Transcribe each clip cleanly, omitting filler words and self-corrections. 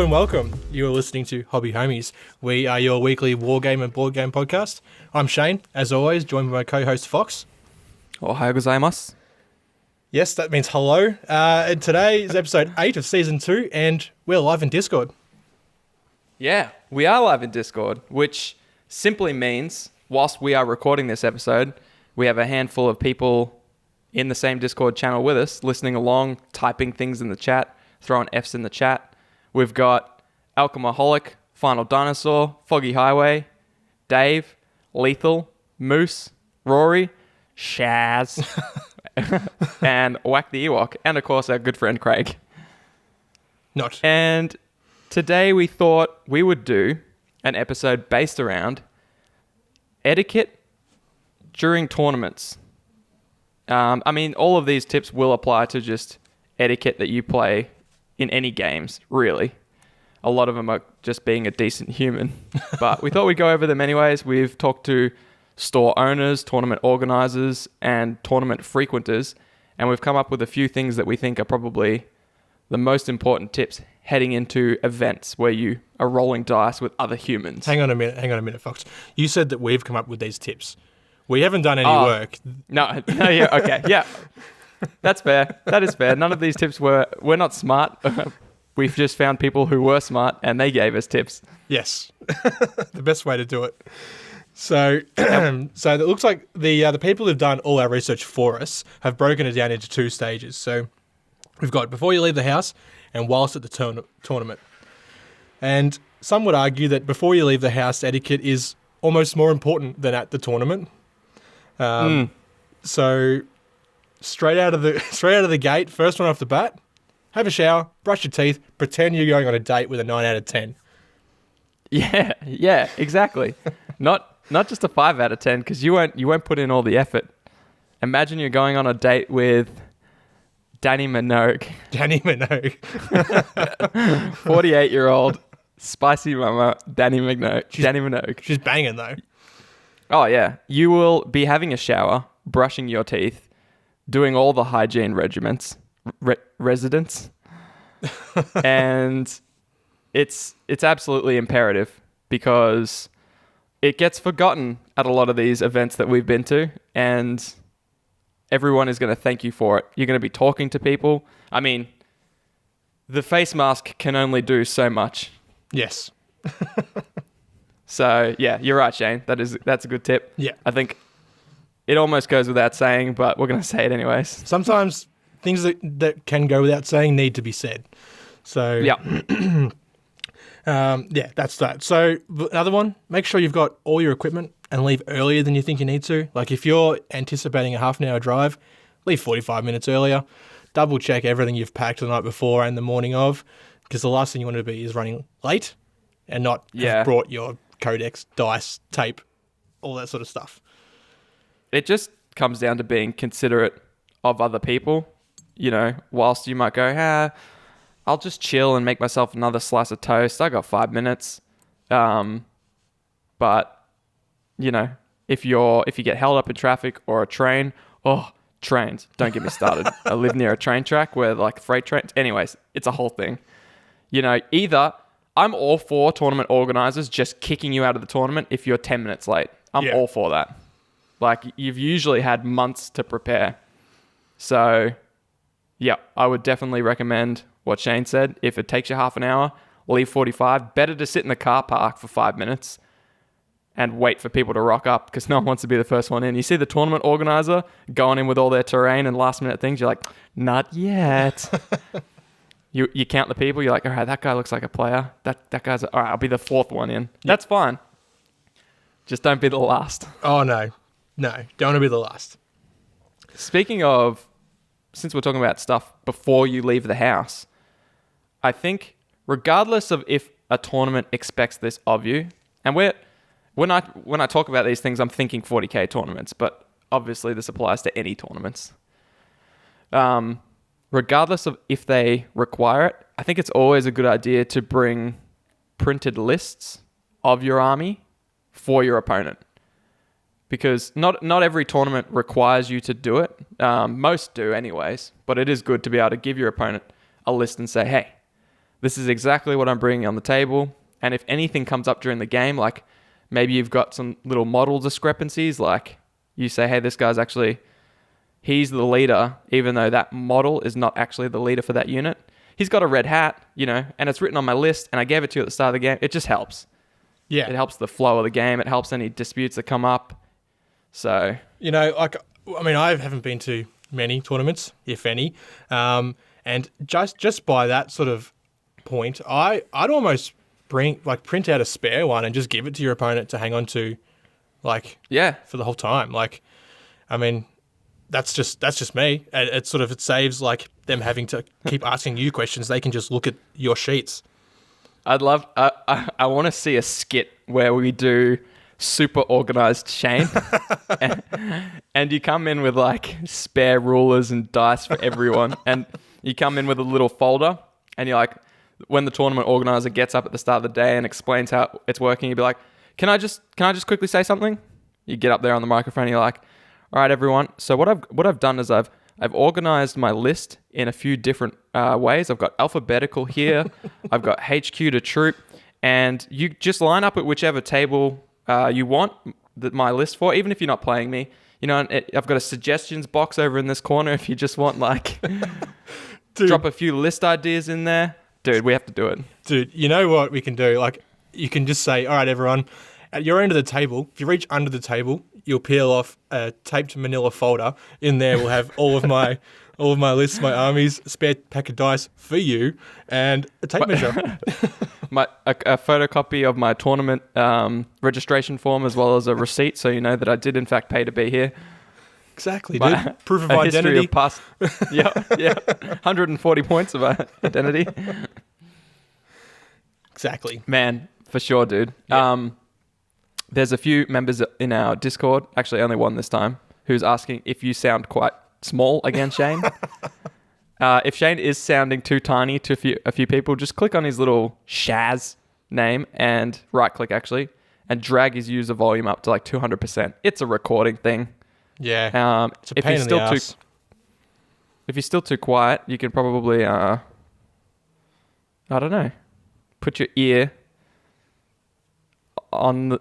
and welcome. You are listening to Hobby Homies. We are your weekly war game and board game podcast. I'm Shane, as always, joined by my co-host Fox. Ohayou gozaimasu. Yes, that means hello. And today is episode 8 of season 2, and we're live in Discord. Yeah, we are live in Discord, which simply means whilst we are recording this episode, we have a handful of people in the same Discord channel with us, listening along, typing things in the chat, throwing Fs in the chat. We've got Alchemaholic, Final Dinosaur, Foggy Highway, Dave, Lethal, Moose, Rory, Shaz, and Whack the Ewok, and of course our good friend Craig. Not. And today we thought we would do an episode based around etiquette during tournaments. I mean, all of these tips will apply to just etiquette that you play in any games, really. A lot of them are just being a decent human. But we thought we'd go over them anyways. We've talked to store owners, tournament organizers, and tournament frequenters, and we've come up with a few things that we think are probably the most important tips heading into events where you are rolling dice with other humans. Hang on a minute, Fox. You said that we've come up with these tips. We haven't done any work. No, yeah, okay, yeah. That's fair. That is fair. None of these tips we're not smart. We've just found people who were smart and they gave us tips. Yes. The best way to do it. So so it looks like the people who've done all our research for us have broken it down into 2 stages. So we've got before you leave the house and whilst at the tournament. And some would argue that before you leave the house, etiquette is almost more important than at the tournament. So straight out of the gate, first one off the bat, have a shower, brush your teeth, pretend you're going on a date with a 9 out of 10. Yeah, exactly. Not just a 5 out of 10 because you won't put in all the effort. Imagine you're going on a date with Danny Minogue. Danny Minogue. 48-year-old spicy mama Danny Minogue. She's banging though. Oh yeah. You will be having a shower, brushing your teeth, doing all the hygiene residents, and it's absolutely imperative because it gets forgotten at a lot of these events that we've been to, and everyone is going to thank you for it. You're going to be talking to people. I mean, the face mask can only do so much. Yes. So yeah, you're right, Shane. That's a good tip. Yeah. I think it almost goes without saying, but we're going to say it anyways. Sometimes things that can go without saying need to be said. So yeah. Yeah, that's that. So another one, make sure you've got all your equipment and leave earlier than you think you need to. Like if you're anticipating a half an hour drive, leave 45 minutes earlier. Double check everything you've packed the night before and the morning of, because the last thing you want to be is running late and not have brought your codex, dice, tape, all that sort of stuff. It just comes down to being considerate of other people. You know, whilst you might go, I'll just chill and make myself another slice of toast. I got 5 minutes. But, you know, if you get held up in traffic or a train, trains, don't get me started. I live near a train track where like freight trains. Anyways, it's a whole thing. You know, either I'm all for tournament organizers just kicking you out of the tournament if you're 10 minutes late. I'm all for that. Like you've usually had months to prepare. So yeah, I would definitely recommend what Shane said. If it takes you half an hour, leave 45. Better to sit in the car park for 5 minutes and wait for people to rock up because no one wants to be the first one in. You see the tournament organizer going in with all their terrain and last minute things. You're like, not yet. You count the people. You're like, all right, that guy looks like a player. That guy's, all right, I'll be the 4th one in. Yep. That's fine. Just don't be the last. Oh, no. No, don't want to be the last. Speaking of, since we're talking about stuff before you leave the house, I think regardless of if a tournament expects this of you, and when I talk about these things, I'm thinking 40k tournaments, but obviously this applies to any tournaments. Regardless of if they require it, I think it's always a good idea to bring printed lists of your army for your opponent. Because not every tournament requires you to do it. Most do anyways, but it is good to be able to give your opponent a list and say, hey, This is exactly what I'm bringing on the table. And if anything comes up during the game, like maybe you've got some little model discrepancies, like you say, hey, this guy's actually, he's the leader, even though that model is not actually the leader for that unit. He's got a red hat, and it's written on my list, and I gave it to you at the start of the game. It just helps. Yeah. It helps the flow of the game. It helps any disputes that come up. So, I haven't been to many tournaments, if any, and just by that sort of point, I'd almost print out a spare one and just give it to your opponent to hang on to, for the whole time. That's just me. It saves them having to keep asking you questions. They can just look at your sheets. I want to see a skit where we do super organized Shane and you come in with spare rulers and dice for everyone, and you come in with a little folder, and you're like, when the tournament organizer gets up at the start of the day and explains how it's working, you'd be like, can I just quickly say something? You get up there on the microphone and you're like, all right, everyone. So what I've done is I've organized my list in a few different ways. I've got alphabetical here. I've got HQ to troop, and you just line up at whichever table you want my list for, even if you're not playing me. I've got a suggestions box over in this corner if you just want drop a few list ideas in there. Dude, we have to do it. Dude, you know what we can do? You can just say, all right, everyone, at your end of the table, if you reach under the table, you'll peel off a taped manila folder. In there, we'll have all of my lists, my armies, spare pack of dice for you, and a tape measure. A photocopy of my tournament registration form, as well as a receipt, so you know that I did in fact pay to be here. Exactly, dude. Proof of identity. History of past. yeah. 140 points of identity. Exactly. Man, for sure, dude. Yeah. There's a few members in our Discord, actually only one this time, who's asking if you sound quite small again, Shane. If Shane is sounding too tiny to a few people, just click on his little Shaz name and right-click, actually, and drag his user volume up to 200%. It's a recording thing. Yeah. It's a pain in the ass. If you're still too quiet, you can probably, I don't know, put your ear on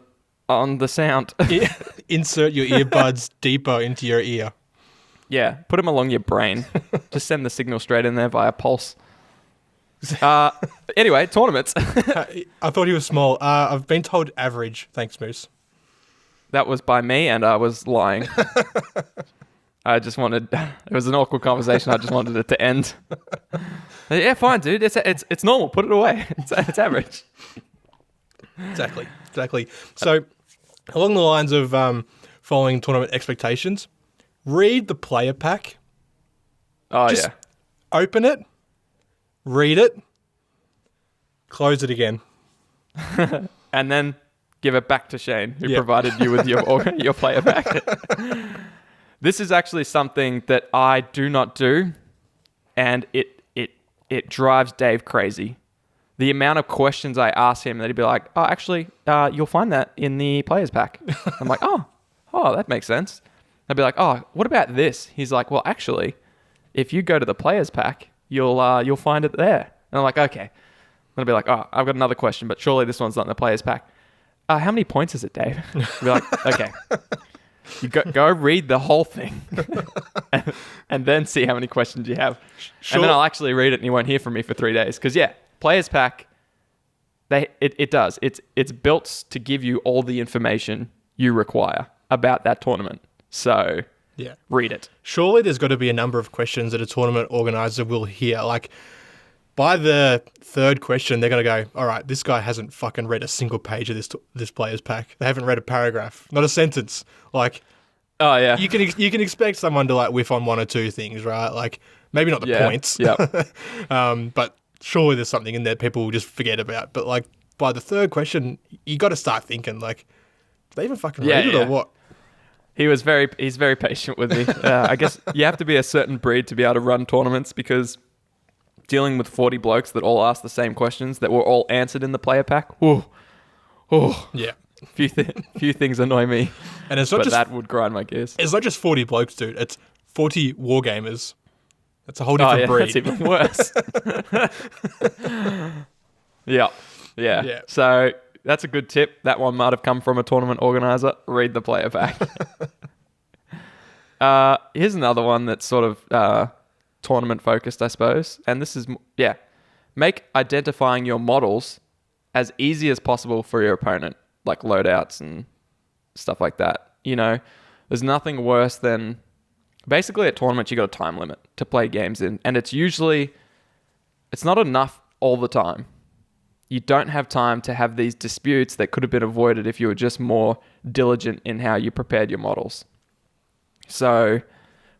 the sound. Insert your earbuds deeper into your ear. Yeah, put them along your brain. Just send the signal straight in there via pulse. Anyway, tournaments. I thought he was small. I've been told average. Thanks, Moose. That was by me, and I was lying. It was an awkward conversation. I just wanted it to end. Yeah, fine, dude. It's normal. Put it away. It's average. Exactly. So, along the lines of following tournament expectations, read the player pack. Oh, just open it, read it, close it again. And then give it back to Shane, who provided you with your player pack. This is actually something that I do not do, and it drives Dave crazy. The amount of questions I ask him that he'd be like, oh, actually, you'll find that in the players pack. I'm like, oh, that makes sense. I'd be like, oh, what about this? He's like, well, actually, if you go to the players pack, you'll find it there. And I'm like, okay. And I'd be like, oh, I've got another question, but surely this one's not in the players pack. How many points is it, Dave? I'd be like, okay. You go read the whole thing and then see how many questions you have. Sure. And then I'll actually read it and you won't hear from me for 3 days. Because, players pack, it does. It's built to give you all the information you require about that tournament. So, read it. Surely there's got to be a number of questions that a tournament organizer will hear. By the third question, they're going to go, all right, this guy hasn't fucking read a single page of this player's pack. They haven't read a paragraph, not a sentence. Oh, yeah. You can expect someone to whiff on one or two things, right? Maybe not the points. Yeah. But surely there's something in there people will just forget about. But by the third question, you got to start thinking, do they even fucking read it or what? He's very patient with me. I guess you have to be a certain breed to be able to run tournaments, because dealing with 40 blokes that all ask the same questions that were all answered in the player pack. Yeah. Few things annoy me, and that would grind my gears. It's not just 40 blokes, dude. It's 40 wargamers. That's a whole different breed. That's even worse. Yeah. Yeah. So that's a good tip. That one might have come from a tournament organizer. Read the player pack. Here's another one that's sort of tournament focused, I suppose. And this is, make identifying your models as easy as possible for your opponent, like loadouts and stuff like that. You know, there's nothing worse than basically at tournaments, you got a time limit to play games in. And it's not enough all the time. You don't have time to have these disputes that could have been avoided if you were just more diligent in how you prepared your models. So,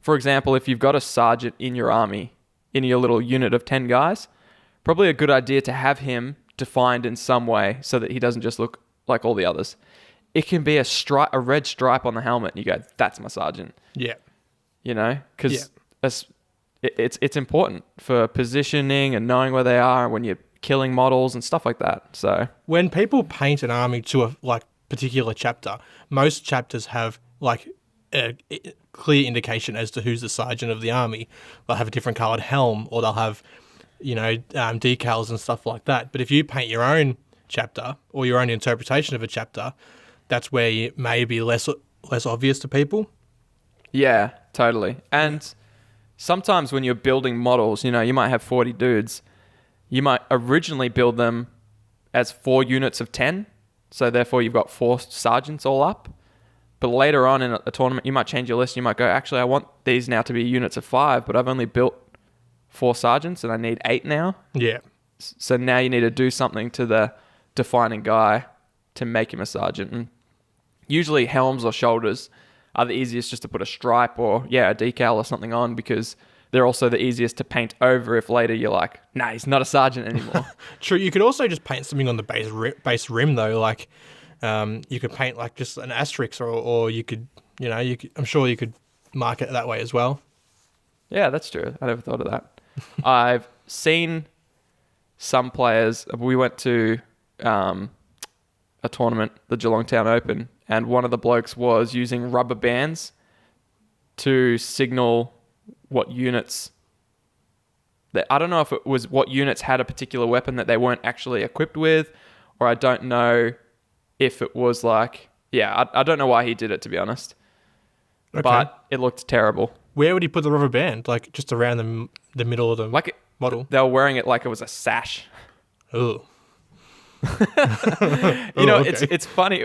for example, if you've got a sergeant in your army, in your little unit of 10 guys, probably a good idea to have him defined in some way so that he doesn't just look like all the others. It can be a red stripe on the helmet, and you go, that's my sergeant. Yeah. You know, because it's important for positioning and knowing where they are when you're killing models and stuff like that. So when people paint an army to a particular chapter, most chapters have a clear indication as to who's the sergeant of the army. They'll have a different coloured helm, or they'll have, decals and stuff like that. But if you paint your own chapter or your own interpretation of a chapter, that's where it may be less obvious to people. Yeah, totally. And sometimes when you're building models, you might have 40 dudes. You might originally build them as 4 units of 10. So therefore you've got 4 sergeants all up. But later on in a tournament, you might change your list. You might go, actually, I want these now to be units of 5, but I've only built 4 sergeants and I need 8 now. Yeah. So now you need to do something to the defining guy to make him a sergeant. And usually helms or shoulders are the easiest just to put a stripe or, a decal or something on, because they're also the easiest to paint over if later you're like, nah, he's not a sergeant anymore. True. You could also just paint something on the base rim, though. Like, you could paint like just an asterisk, or you could, I'm sure you could mark it that way as well. Yeah, that's true. I never thought of that. I've seen some players. We went to a tournament, the Geelong Town Open, and one of the blokes was using rubber bands to signal what units. I don't know if it was what units had a particular weapon that they weren't actually equipped with, or I don't know if it was like, I don't know why he did it, to be honest. Okay. But it looked terrible. Where would he put the rubber band? Like just around the middle of the model? They were wearing it like it was a sash. Oh. Okay. It's funny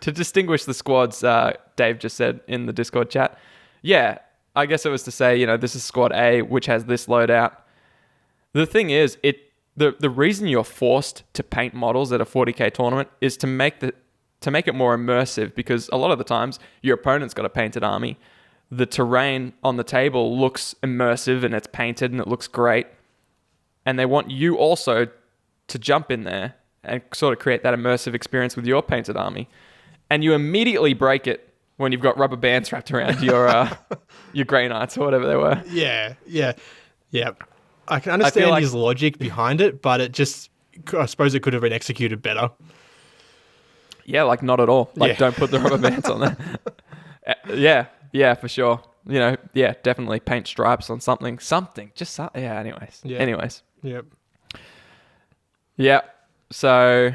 to distinguish the squads. Dave just said in the Discord chat. Yeah, I guess it was to say, this is squad A, which has this loadout. The thing is, the reason you're forced to paint models at a 40k tournament is to make it more immersive, because a lot of the times your opponent's got a painted army. The terrain on the table looks immersive and it's painted and it looks great. And they want you also to jump in there and sort of create that immersive experience with your painted army. And you immediately break it when you've got rubber bands wrapped around your Grey Knights or whatever they were. Yeah. I can understand his logic behind it, but I suppose it could have been executed better. Yeah, not at all. Don't put the rubber bands on there. Yeah, for sure. Definitely paint stripes on something. Anyways. Yep. Yeah. So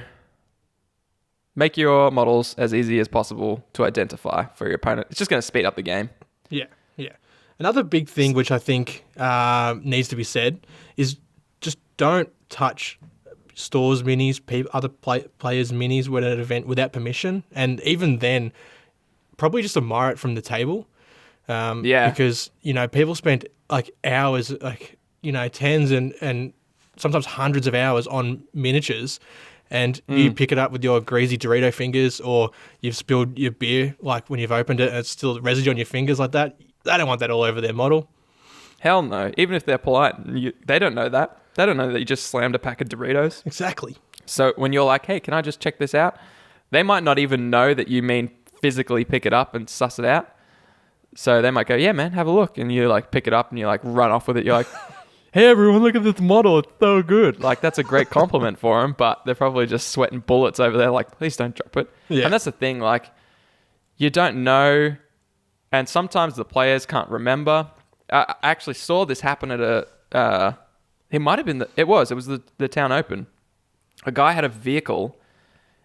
make your models as easy as possible to identify for your opponent. It's just going to speed up the game. Yeah. Another big thing which I think needs to be said is just don't touch stores minis, other players' minis at an event without permission. And even then, probably just admire it from the table. Because, people spend hours, tens and sometimes hundreds of hours on miniatures, and you pick it up with your greasy Dorito fingers, or you've spilled your beer when you've opened it and it's still residue on your fingers like that. They don't want that all over their model. Hell no. Even if they're polite, they don't know that. They don't know that you just slammed a pack of Doritos. Exactly. So when you're like, hey, can I just check this out? They might not even know that you mean physically pick it up and suss it out. So they might go, yeah, man, have a look. And you pick it up and you run off with it. You're like, hey, everyone, look at this model. It's so good. That's a great compliment for them, but they're probably just sweating bullets over there. Please don't drop it. Yeah. And that's the thing. You don't know. And sometimes the players can't remember. I actually saw this happen at it might have been, it was the town open. A guy had a vehicle,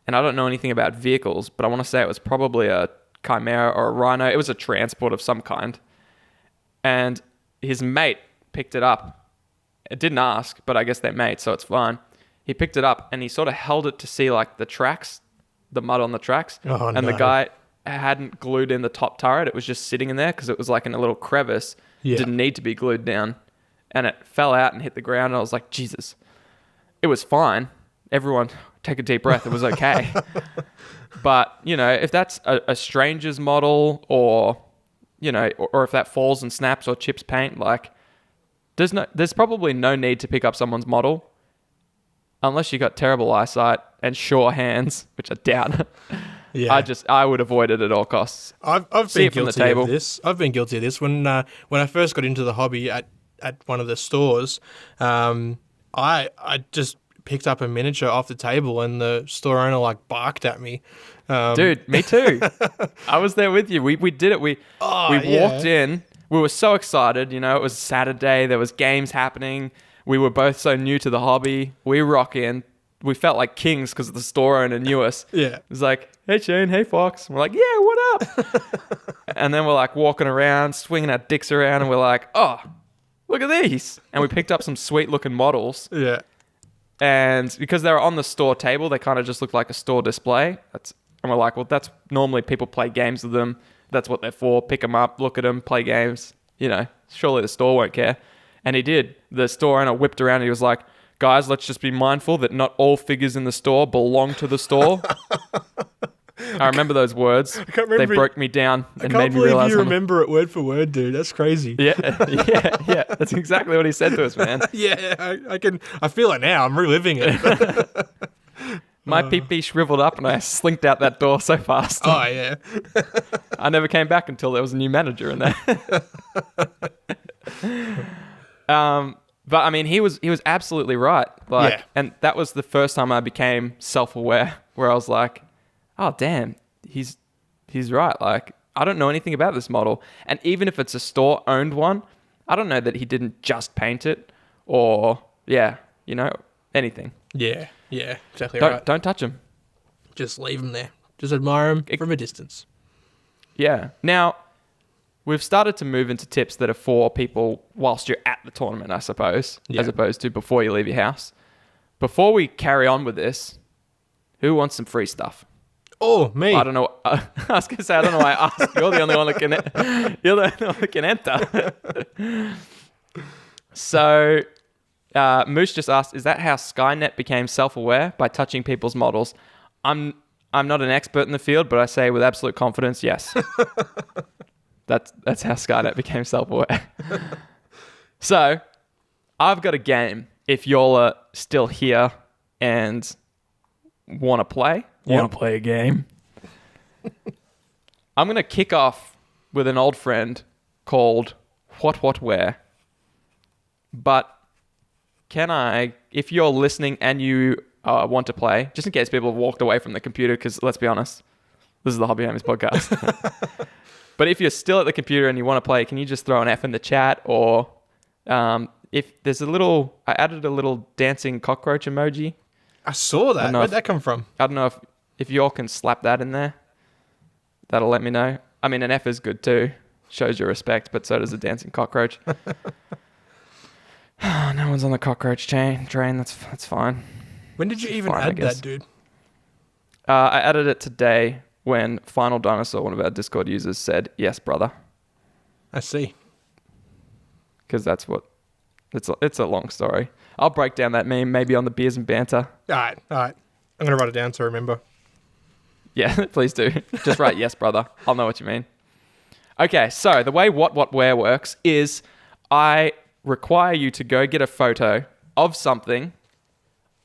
and I don't know anything about vehicles, but I want to say it was probably a Chimera or a Rhino. It was a transport of some kind. And his mate picked it up. It didn't ask, but I guess they're mates, so it's fine. He picked it up, and he sort of held it to see like the tracks, the mud on the tracks. Oh, and the guy hadn't glued in the top turret. It was just sitting in there because it was like in a little crevice. Yeah. Didn't need to be glued down. And it fell out and hit the ground. And I was like, Jesus. It was fine. Everyone take a deep breath. It was okay. But, you know, if that's a stranger's model or, you know, or if that falls and snaps or chips paint, like there's probably no need to pick up someone's model unless you got terrible eyesight and sure hands, which I doubt. Yeah. I would avoid it at all costs. I've See been it from the guilty table. of this. I've been guilty of this when I first got into the hobby at one of the stores. I just picked up a miniature off the table, and the store owner like barked at me. Dude, me too. I was there with you. We did it. We walked in. We were so excited. You know, it was Saturday. There was games happening. We were both so new to the hobby. We rock in. We felt like kings because the store owner knew us. Yeah. It was like, hey, Shane, hey, Fox. And we're like, yeah, what up? And then we're like walking around, swinging our dicks around, and we're like, oh, look at these. And we picked up some sweet looking models. Yeah. And because they were on the store table, they kind of just looked like a store display. And we're like, well, that's normally people play games with them. That's what they're for. Pick them up, look at them, play games. You know, surely the store won't care. And he did. The store owner whipped around and he was like, guys, let's just be mindful that not all figures in the store belong to the store. I remember those words. I can't remember. They broke me down and made me realize. I can't believe you remember it word for word, dude. That's crazy. Yeah. That's exactly what he said to us, man. Yeah, I feel it now. I'm reliving it. My pee-pee shriveled up and I slinked out that door so fast. Oh, yeah. I never came back until there was a new manager in there. But I mean, he was absolutely right. Like, Yeah. And that was the first time I became self-aware, where I was like, oh, damn, he's right. Like, I don't know anything about this model. And even if it's a store-owned one, I don't know that he didn't just paint it or, anything. Yeah, exactly right. Don't touch him. Just leave him there. Just admire him from a distance. Yeah. Now, we've started to move into tips that are for people whilst you're at the tournament, I suppose, as opposed to before you leave your house. Before we carry on with this, who wants some free stuff? Oh, me. I don't know. I was going to say, I don't know why I asked. You're the only one that can. You're the only one that can enter. So, Moose just asked, "Is that how Skynet became self-aware by touching people's models?" I'm not an expert in the field, but I say with absolute confidence, yes. That's how Skynet became self-aware. So, I've got a game. If y'all are still here and want to play a game, I'm going to kick off with an old friend called What Where. But can I, if you're listening and you want to play, just in case people have walked away from the computer, because let's be honest, this is the Hobby Homies podcast. But if you're still at the computer and you want to play, can you just throw an F in the chat? Or if there's I added a little dancing cockroach emoji. I saw that. Where'd that come from? I don't know if y'all can slap that in there. That'll let me know. I mean, an F is good too. Shows your respect, but so does a dancing cockroach. No one's on the cockroach train. That's fine. When did you even add that, dude? I added it today when Final Dinosaur, one of our Discord users, said, "Yes, brother." I see. Because that's what... It's a long story. I'll break down that meme maybe on the Beers and Banter. All right. I'm going to write it down so I remember. Yeah, please do. Just write "Yes, brother." I'll know what you mean. Okay, so the way What Where works is I require you to go get a photo of something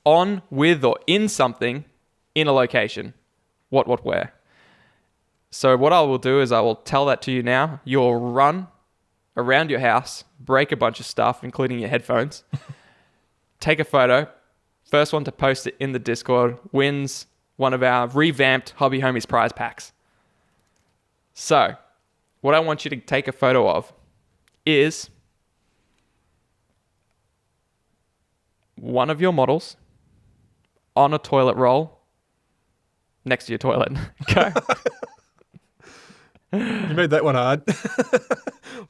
on, with, or in something in a location. What Where. So what I will do is I will tell that to you now. You'll run around your house, break a bunch of stuff, including your headphones, take a photo. First one to post it in the Discord wins one of our revamped Hobby Homies prize packs. So, what I want you to take a photo of is one of your models on a toilet roll next to your toilet. Go. You made that one hard.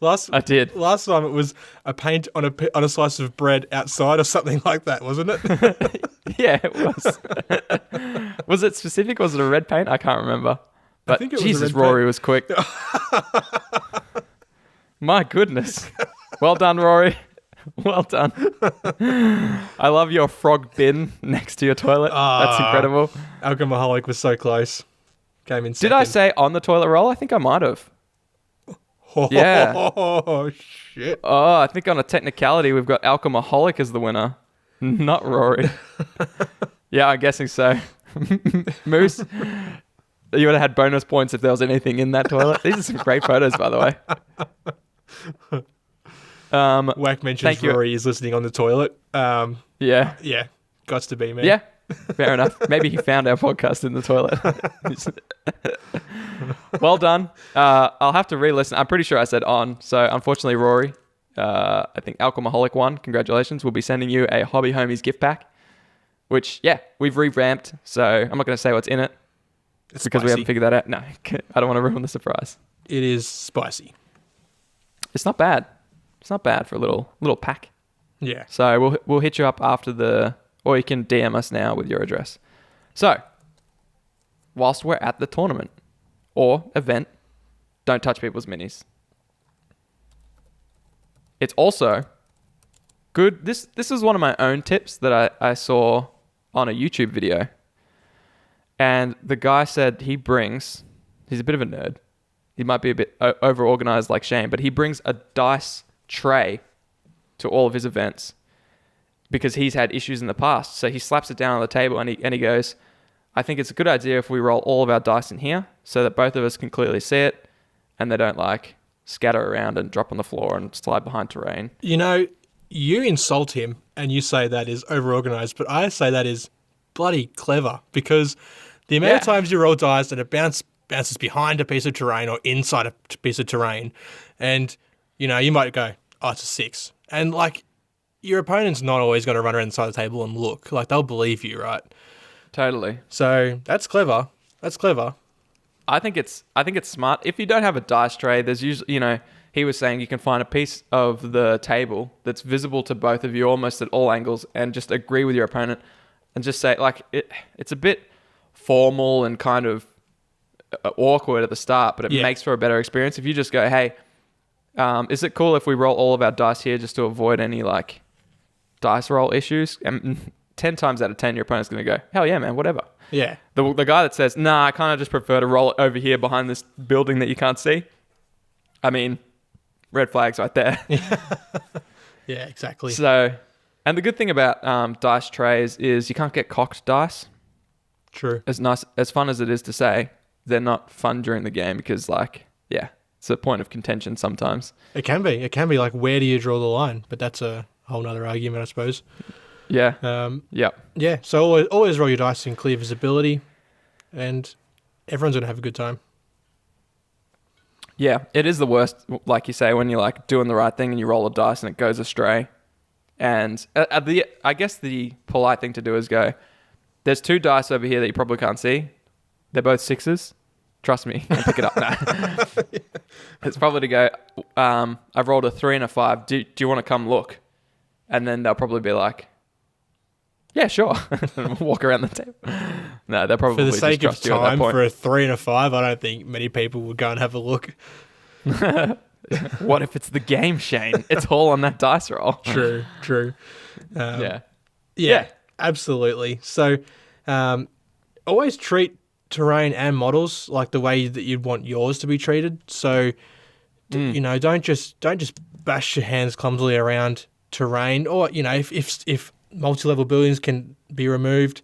I did. Last time it was a paint on a slice of bread outside or something like that, wasn't it? Yeah, it was. Was it specific? Was it a red paint? I can't remember. But I think it was Jesus, a red Rory was quick. My goodness. Well done, Rory. Well done. I love your frog bin next to your toilet. That's incredible. Alcoholic was so close. Came in Did second. I say on the toilet roll? I think I might have. Yeah. Oh, shit. Oh, I think on a technicality, we've got Alcoholic as the winner, not Rory. Yeah, I'm guessing so. Moose, you would have had bonus points if there was anything in that toilet. These are some great photos, by the way. Whack mentions thank you. Rory is listening on the toilet. Yeah. Yeah, gots to be, man. Yeah. Fair enough. Maybe he found our podcast in the toilet. Well done. I'll have to re-listen. I'm pretty sure I said on. So unfortunately, Rory, I think Alcoholic won. Congratulations. We'll be sending you a Hobby Homies gift pack, which, yeah, we've revamped. So I'm not going to say what's in it. It's because spicy. we haven't figured that out. No, I don't want to ruin the surprise. It is spicy. It's not bad. It's not bad for a little pack. Yeah. So we'll hit you up after or you can DM us now with your address. So, whilst we're at the tournament or event, don't touch people's minis. It's also good. This is one of my own tips that I saw on a YouTube video. And the guy said he's a bit of a nerd. He might be a bit over-organized like Shane, but he brings a dice tray to all of his events because he's had issues in the past. So he slaps it down on the table and he goes, I think it's a good idea if we roll all of our dice in here so that both of us can clearly see it and they don't like scatter around and drop on the floor and slide behind terrain. You know, you insult him and you say that is over-organized, but I say that is bloody clever because the amount of times you roll dice and it bounces behind a piece of terrain or inside a piece of terrain and, you know, you might go, oh, it's a 6. And, like, your opponent's not always going to run around the side of the table and look. Like, they'll believe you, right? Totally. So that's clever. That's clever. I think it's smart. If you don't have a dice tray, there's usually, you know, he was saying you can find a piece of the table that's visible to both of you almost at all angles and just agree with your opponent and just say, like, it's a bit formal and kind of awkward at the start, but it makes for a better experience. If you just go, hey, is it cool if we roll all of our dice here just to avoid any, like, dice roll issues? And 10 times out of 10, your opponent's going to go, hell yeah, man, whatever. Yeah. The guy that says, nah, I kind of just prefer to roll it over here behind this building that you can't see. I mean, red flags right there. Yeah, exactly. So, and the good thing about dice trays is you can't get cocked dice. True. As fun as it is to say, they're not fun during the game because, like, yeah, it's a point of contention sometimes. It can be. It can be like, where do you draw the line? But that's a whole nother argument, I suppose. Yeah. Yep. Yeah. So always roll your dice in clear visibility, and everyone's gonna have a good time. Yeah, it is the worst, like you say, when you're like doing the right thing and you roll a dice and it goes astray. And I guess the polite thing to do is go, there's 2 dice over here that you probably can't see. They're both 6s. Trust me, and pick it up. No. It's probably to go, I've rolled a 3 and a 5. Do you want to come look? And then they'll probably be like, yeah, sure. And walk around the table. No, they'll probably For the sake just of trust you at that time, point. for a 3 and a 5, I don't think many people would go and have a look. What if it's the game, Shane? It's all on that dice roll. True. Yeah. Absolutely. So, always treat terrain and models like the way that you'd want yours to be treated. So, you know, don't just bash your hands clumsily around terrain, or, you know, if multi-level buildings can be removed,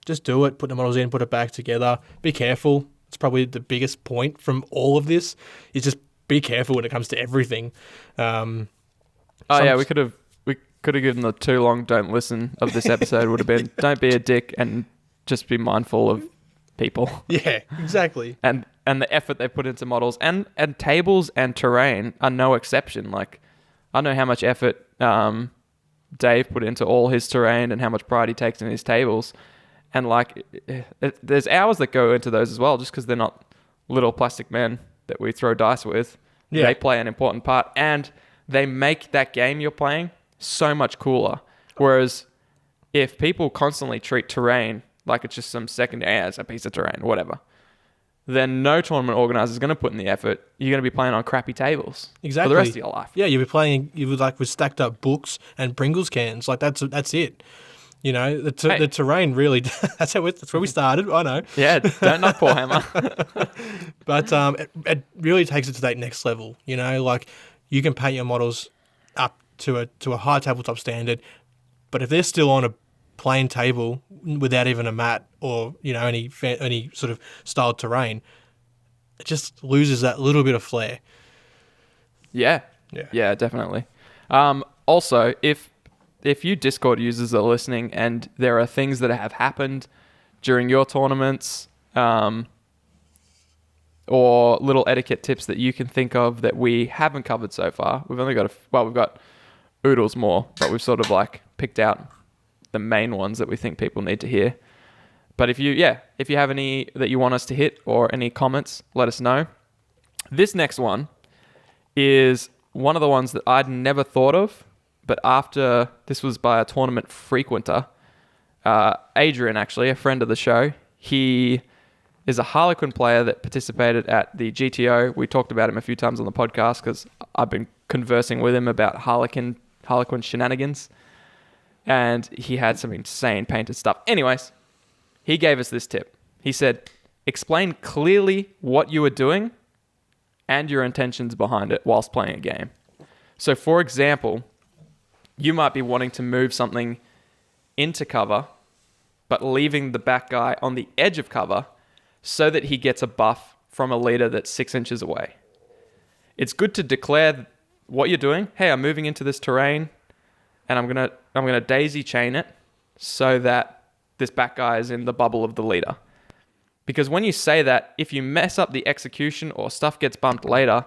just do it. Put the models in, put it back together. Be careful. It's probably the biggest point from all of this is just be careful when it comes to everything. We could have given the too long don't listen of this episode would have been don't be a dick and just be mindful of people. Yeah, exactly. And the effort they put into models and tables and terrain are no exception. Like, I know how much effort Dave put into all his terrain and how much pride he takes in his tables. And like, there's hours that go into those as well, just because they're not little plastic men that we throw dice with. Yeah. They play an important part, and they make that game you're playing so much cooler. Whereas if people constantly treat terrain like it's just some secondary, it's a piece of terrain, whatever, then no tournament organizer is going to put in the effort. You're going to be playing on crappy tables Exactly. for the rest of your life. Yeah, you'll be playing with stacked up books and Pringles cans. Like that's it. You know, the terrain really. That's where we started. I know. Yeah, don't knock poor Hammer. But it really takes it to that next level. You know, like you can paint your models up to a high tabletop standard, but if they're still on a plain table without even a mat or any sort of styled terrain, it just loses that little bit of flair. Yeah, definitely. Also, if you Discord users are listening and there are things that have happened during your tournaments, or little etiquette tips that you can think of that we haven't covered so far, we've got oodles more, but we've sort of like picked out the main ones that we think people need to hear. But if you have any that you want us to hit or any comments, let us know. This next one is one of the ones that I'd never thought of, but after this was by a tournament frequenter, Adrian, actually, a friend of the show. He is a Harlequin player that participated at the GTO. We talked about him a few times on the podcast because I've been conversing with him about Harlequin shenanigans. And he had some insane painted stuff. Anyways, he gave us this tip. He said, explain clearly what you are doing and your intentions behind it whilst playing a game. So, for example, you might be wanting to move something into cover, but leaving the back guy on the edge of cover so that he gets a buff from a leader that's 6 inches away. It's good to declare what you're doing. Hey, I'm moving into this terrain, and I'm gonna daisy chain it so that this back guy is in the bubble of the leader. Because when you say that, if you mess up the execution or stuff gets bumped later,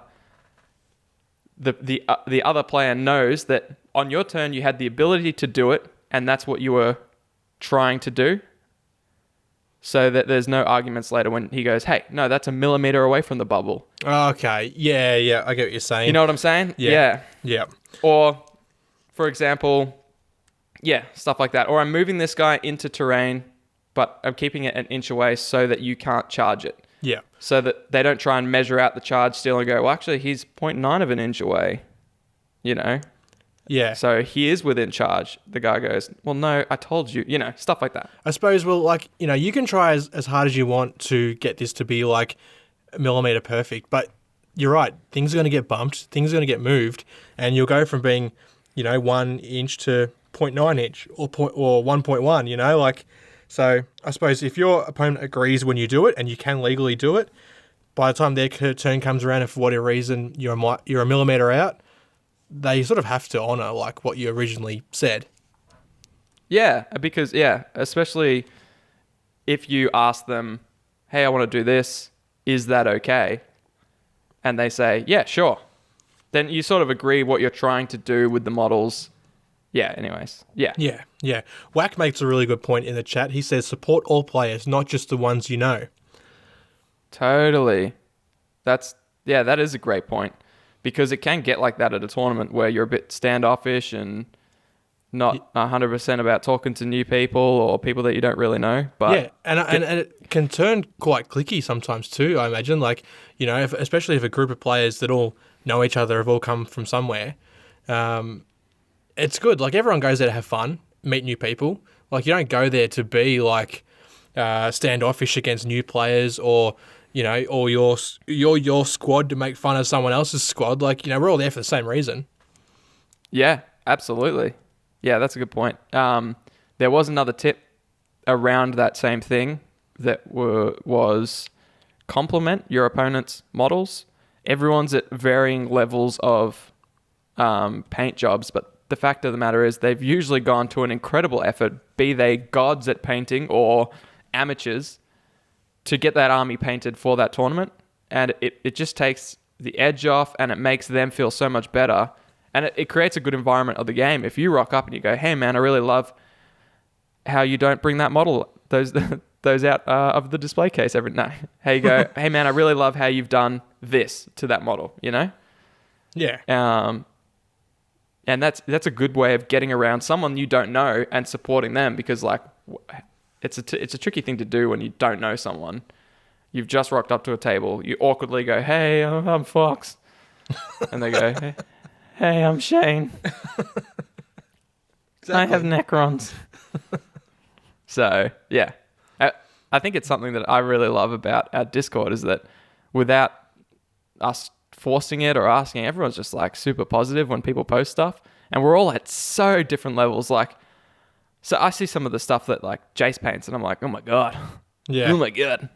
the other player knows that on your turn you had the ability to do it, and that's what you were trying to do. So that there's no arguments later when he goes, hey, no, that's a millimeter away from the bubble. Okay, yeah, I get what you're saying. You know what I'm saying? Yeah. Or, for example, stuff like that. Or I'm moving this guy into terrain, but I'm keeping it an inch away so that you can't charge it. Yeah. So that they don't try and measure out the charge still and go, well, actually, he's 0.9 of an inch away, you know? Yeah. So he is within charge. The guy goes, well, no, I told you, stuff like that. I suppose, you can try as hard as you want to get this to be like millimeter perfect, but you're right. Things are going to get bumped. Things are going to get moved, and you'll go from being, 1 inch to 0.9 inch or 1.1, so I suppose if your opponent agrees when you do it and you can legally do it, by the time their turn comes around and for whatever reason you're a millimeter out, they sort of have to honour what you originally said. Yeah, because especially if you ask them, hey, I want to do this, is that okay? And they say, yeah, sure. Then you sort of agree what you're trying to do with the models. Yeah, anyways. Yeah. Yeah. Whack makes a really good point in the chat. He says, support all players, not just the ones you know. Totally. That is a great point. Because it can get like that at a tournament where you're a bit standoffish and not 100% about talking to new people or people that you don't really know. But yeah, and it can turn quite cliquey sometimes too, I imagine. Especially if a group of players that all know each other have all come from somewhere. It's good. Everyone goes there to have fun, meet new people. You don't go there to be standoffish against new players or or your squad to make fun of someone else's squad. We're all there for the same reason. Yeah, absolutely. Yeah, that's a good point. There was another tip around that same thing that was complement your opponent's models. Everyone's at varying levels of paint jobs, but the fact of the matter is they've usually gone to an incredible effort, be they gods at painting or amateurs, to get that army painted for that tournament. And it just takes the edge off and it makes them feel so much better. And it creates a good environment of the game. If you rock up and you go, hey man, I really love how you don't bring that model, those out of the display case every night. How you go, hey man, I really love how you've done this to that model, you know? Yeah. And that's a good way of getting around someone you don't know and supporting them, because like it's a tricky thing to do when you don't know someone. You've just rocked up to a table. You awkwardly go, hey, I'm Fox. And they go, hey, I'm Shane. Exactly. I have Necrons. So, yeah. I think it's something that I really love about our Discord is that without us forcing it or asking, everyone's just like super positive when people post stuff. And we're all at so different levels. Like, so I see some of the stuff that like Jace paints and I'm like, oh my God. Yeah. Oh my God.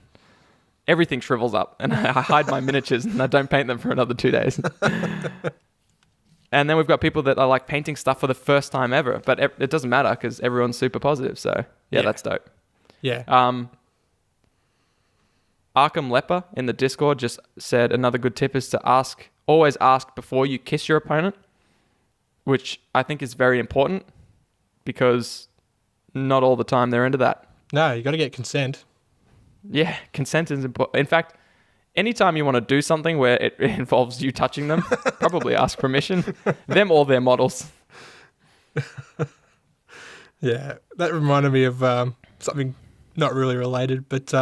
Everything shrivels up and I hide my miniatures and I don't paint them for another 2 days. And then we've got people that are like painting stuff for the first time ever, but it doesn't matter because everyone's super positive. So yeah, that's dope. Yeah. Arkham Leper in the Discord just said another good tip is to always ask before you kiss your opponent, which I think is very important because not all the time they're into that. No, you got to get consent. Yeah, consent is important. In fact, anytime you want to do something where it involves you touching them, probably ask permission. Them or their models. Yeah, that reminded me of something not really related, but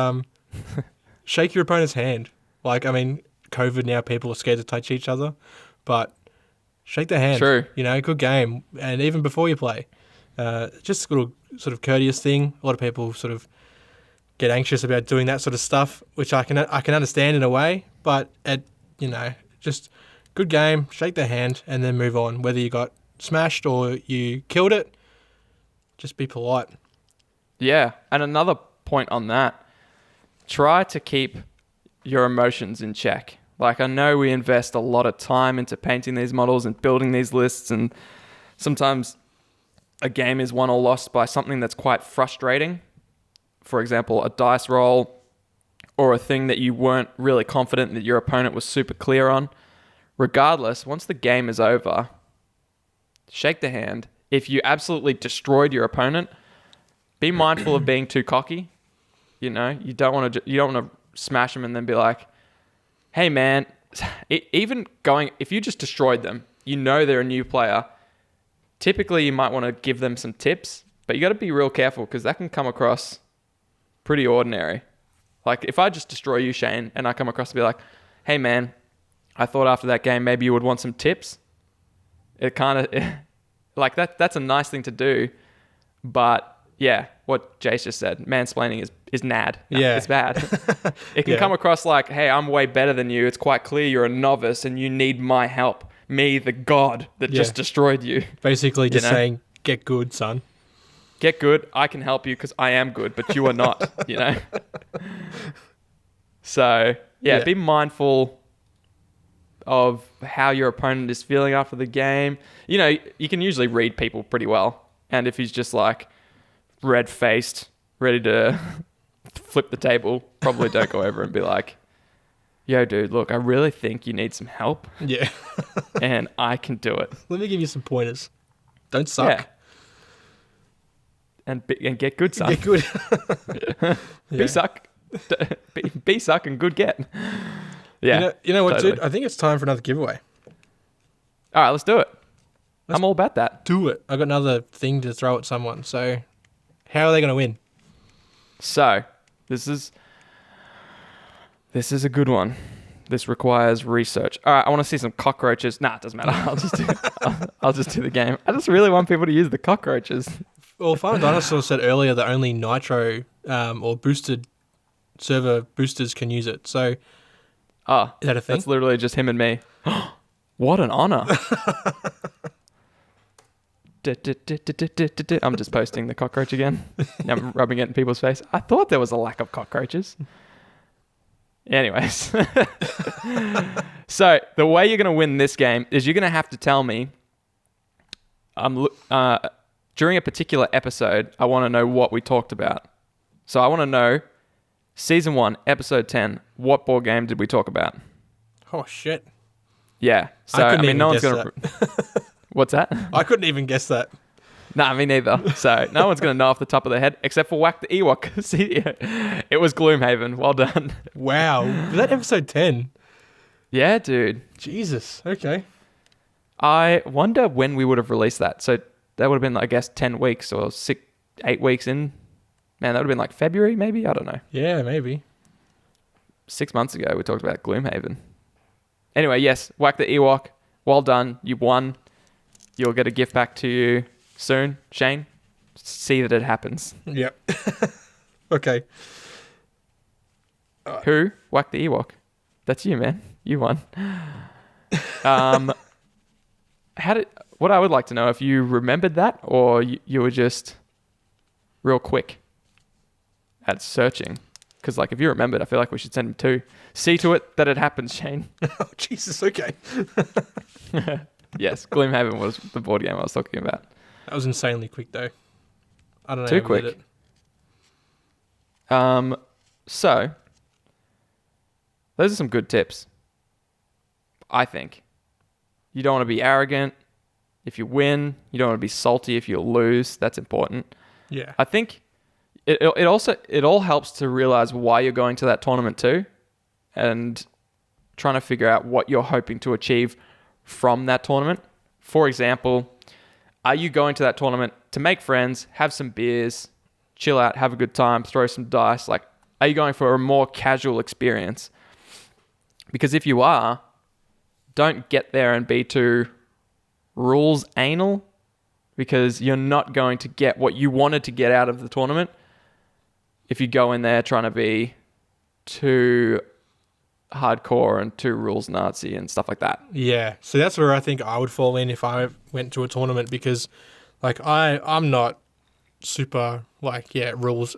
shake your opponent's hand. Like, I mean, COVID now, people are scared to touch each other, but shake their hand. True. You know, good game. And even before you play, just a little sort of courteous thing. A lot of people sort of get anxious about doing that sort of stuff, which I can understand in a way, but just good game, shake their hand and then move on. Whether you got smashed or you killed it, just be polite. Yeah, and another point on that, try to keep your emotions in check. Like, I know we invest a lot of time into painting these models and building these lists, and sometimes a game is won or lost by something that's quite frustrating. For example, a dice roll or a thing that you weren't really confident that your opponent was super clear on. Regardless, once the game is over, shake the hand. If you absolutely destroyed your opponent, be mindful of being too cocky. You know, you don't want to smash them and then be like, hey man, if you just destroyed them, you know they're a new player. Typically, you might want to give them some tips, but you got to be real careful because that can come across pretty ordinary. Like, if I just destroy you, Shane, and I come across to be like, hey man, I thought after that game maybe you would want some tips. It kind of like that's a nice thing to do, but yeah, what Jace just said, mansplaining is nad. Yeah, it's bad. It can come across like, hey, I'm way better than you. It's quite clear you're a novice and you need my help. Me, the god that just destroyed you. Basically, just saying, get good, son. Get good. I can help you because I am good, but you are not. You know. So be mindful of how your opponent is feeling after the game. You know, you can usually read people pretty well, and if he's just like red-faced, ready to flip the table, probably don't go over and be like, yo, dude, look, I really think you need some help. Yeah. And I can do it. Let me give you some pointers. Don't suck. Yeah. And get good, son. Get good. Be suck. Be suck and good get. Yeah. You know what, totally. dude? I think it's time for another giveaway. All right, let's do it. I'm all about that. Do it. I got another thing to throw at someone. So, how are they going to win? So, this is a good one. This requires research. All right, I want to see some cockroaches. Nah, it doesn't matter. I'll just do the game. I just really want people to use the cockroaches. Well, Farm Dinosaur said earlier that only Nitro or boosted server boosters can use it. So, is that a thing? That's literally just him and me. What an honor. I'm just posting the cockroach again. I'm rubbing it in people's face. I thought there was a lack of cockroaches. Anyways. So, the way you're going to win this game is you're going to have to tell me during a particular episode, I want to know what we talked about. So I want to know, Season 1, Episode 10, what board game did we talk about? Oh, shit. Yeah. So, couldn't even no one's guess going to... What's that? I couldn't even guess that. Nah, me neither. So, no one's going to know off the top of their head, except for Whack the Ewok. See, it was Gloomhaven. Well done. Wow. Was that episode 10? Yeah, dude. Jesus. Okay. I wonder when we would have released that. So, that would have been, I guess, 10 weeks or 8 weeks in. Man, that would have been like February, maybe? I don't know. Yeah, maybe. 6 months ago, we talked about Gloomhaven. Anyway, yes, Whack the Ewok. Well done. You won. You'll get a gift back to you soon, Shane. See that it happens. Yep. Okay. Who? Whack the Ewok. That's you, man. You won. What I would like to know, if you remembered that or you were just real quick at searching. Because, like, if you remembered, I feel like we should send him two. See to it that it happens, Shane. Oh, Jesus. Okay. Yes, Gloomhaven was the board game I was talking about. That was insanely quick, though. I don't know. Too how we did quick. So, those are some good tips. I think. You don't want to be arrogant if you win. You don't want to be salty if you lose. That's important. Yeah. I think it all helps to realize why you're going to that tournament too, and trying to figure out what you're hoping to achieve from that tournament. For example, are you going to that tournament to make friends, have some beers, chill out, have a good time, throw some dice? Like, are you going for a more casual experience? Because if you are, don't get there and be too rules anal, because you're not going to get what you wanted to get out of the tournament if you go in there trying to be too hardcore and too rules Nazi and stuff like that. Yeah. So that's where I think I would fall in if I went to a tournament, because, like, I'm not super, like, rules